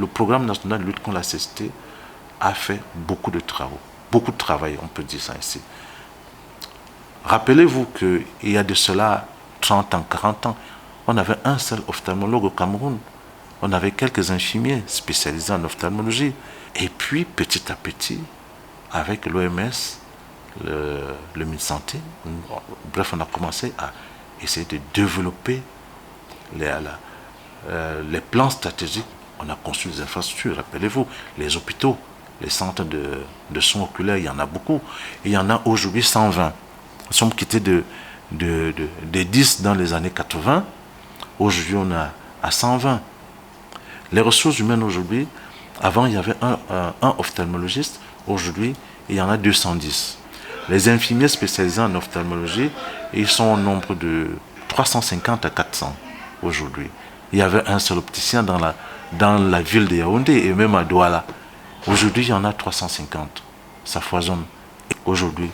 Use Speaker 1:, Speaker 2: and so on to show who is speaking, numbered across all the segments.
Speaker 1: le programme national de lutte contre la cécité a fait beaucoup de travaux. Beaucoup de travail, on peut dire ça ici. Rappelez-vous qu'il y a de cela 30 ans, 40 ans, on avait un seul ophtalmologue au Cameroun. On avait quelques infirmiers spécialisés en ophtalmologie. Et puis, petit à petit, avec l'OMS, le Minsanté, bref, on a commencé à essayer de développer les plans stratégiques. On a construit des infrastructures, rappelez-vous, les hôpitaux, les centres de soins oculaires, il y en a beaucoup. Et il y en a aujourd'hui 120. Nous sommes quittés des 10 dans les années 80. Aujourd'hui, on est à 120. Les ressources humaines aujourd'hui, avant il y avait un ophtalmologiste, aujourd'hui il y en a 210. Les infirmiers spécialisés en ophtalmologie, ils sont au nombre de 350 à 400 aujourd'hui. Il y avait un seul opticien dans la ville de Yaoundé et même à Douala. Aujourd'hui il y en a 350. Ça foisonne. Aujourd'hui,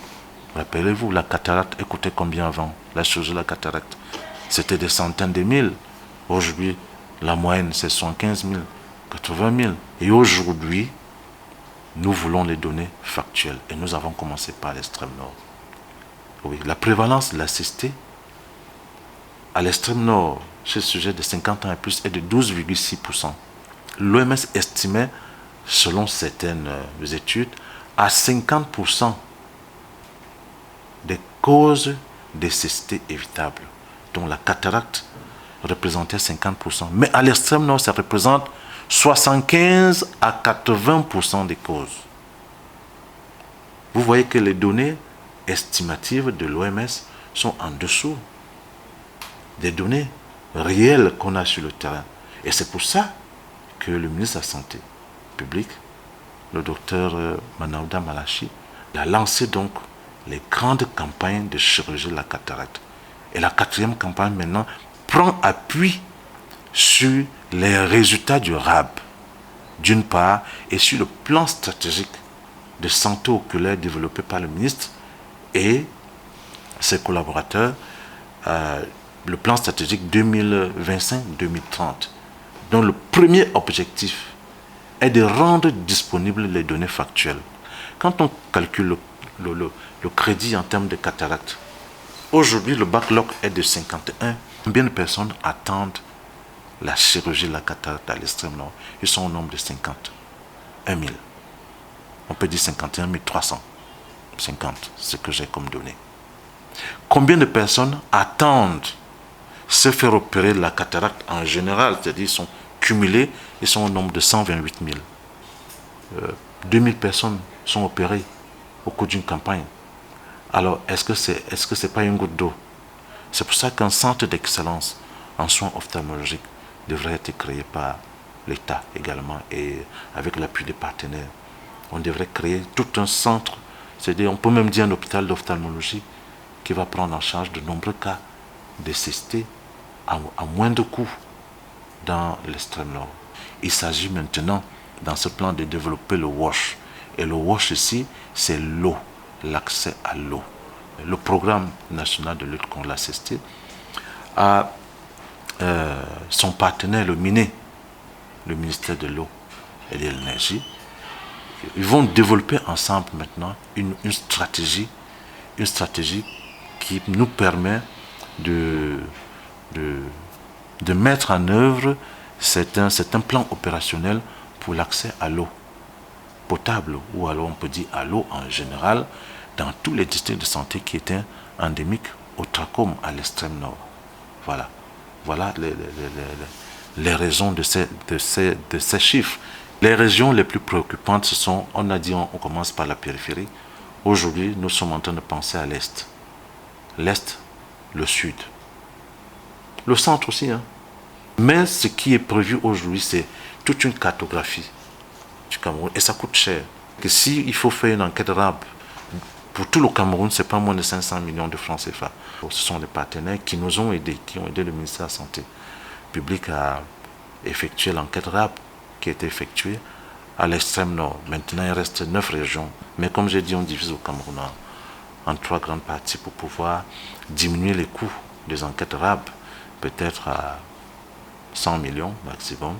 Speaker 1: rappelez-vous, la cataracte, elle coûtait combien avant? La chirurgie de la cataracte, c'était des centaines de mille. Aujourd'hui, la moyenne, c'est 75 000, 80 000. Et aujourd'hui, nous voulons les données factuelles. Et nous avons commencé par l'extrême nord. Oui, la prévalence de la cécité à l'extrême nord, chez ce sujet de 50 ans et plus, est de 12,6%. L'OMS estimait, selon certaines études, à 50% des causes de cécité évitables, dont la cataracte représentait 50%. Mais à l'extrême nord, ça représente 75 à 80% des causes. Vous voyez que les données estimatives de l'OMS sont en dessous des données réelles qu'on a sur le terrain. Et c'est pour ça que le ministre de la Santé publique, le docteur Manaouda Malachi, a lancé donc les grandes campagnes de chirurgie de la cataracte. Et la 4e campagne maintenant prend appui sur les résultats du RAB, d'une part, et sur le plan stratégique de santé oculaire développé par le ministre et ses collaborateurs, le plan stratégique 2025-2030, dont le premier objectif est de rendre disponibles les données factuelles. Quand on calcule le crédit en termes de cataracte, aujourd'hui le backlog est de 51. Combien de personnes attendent la chirurgie de la cataracte à l'extrême nord? Ils sont au nombre de 51 000. On peut dire 51 300. 50, c'est ce que j'ai comme données. Combien de personnes attendent se faire opérer de la cataracte en général? C'est-à-dire ils sont cumulés, ils sont au nombre de 128 000. 2000 personnes sont opérées au cours d'une campagne. Alors, est-ce que c'est pas une goutte d'eau? C'est pour ça qu'un centre d'excellence en soins ophtalmologiques devrait être créé par l'État également et avec l'appui des partenaires. On devrait créer tout un centre, c'est-à-dire on peut même dire un hôpital d'ophtalmologie qui va prendre en charge de nombreux cas de cécité à moindre coût dans l'extrême nord. Il s'agit maintenant, dans ce plan, de développer le WASH. Et le WASH ici, c'est l'eau, l'accès à l'eau. Le programme national de lutte contre la cécité a son partenaire, le MINE, le ministère de l'eau et de l'énergie. Ils vont développer ensemble maintenant une stratégie qui nous permet de mettre en œuvre un plan opérationnel pour l'accès à l'eau potable, ou alors on peut dire à l'eau en général, dans tous les districts de santé qui étaient endémiques au trachome à l'extrême nord. Voilà les raisons de ces chiffres. Les régions les plus préoccupantes, ce sont, on a dit, on commence par la périphérie. Aujourd'hui, nous sommes en train de penser à l'Est. L'Est, le Sud. Le centre aussi. Mais ce qui est prévu aujourd'hui, c'est toute une cartographie du Cameroun. Et ça coûte cher. Que s'il faut faire une enquête RAB pour tout le Cameroun, ce n'est pas moins de 500 millions de francs CFA. Ce sont des partenaires qui nous ont aidés, qui ont aidé le ministère de la Santé publique à effectuer l'enquête RAB qui a été effectuée à l'extrême nord. Maintenant, il reste 9 régions. Mais comme j'ai dit, on divise au Cameroun en 3 grandes parties pour pouvoir diminuer les coûts des enquêtes RAB, peut-être à 100 millions maximum.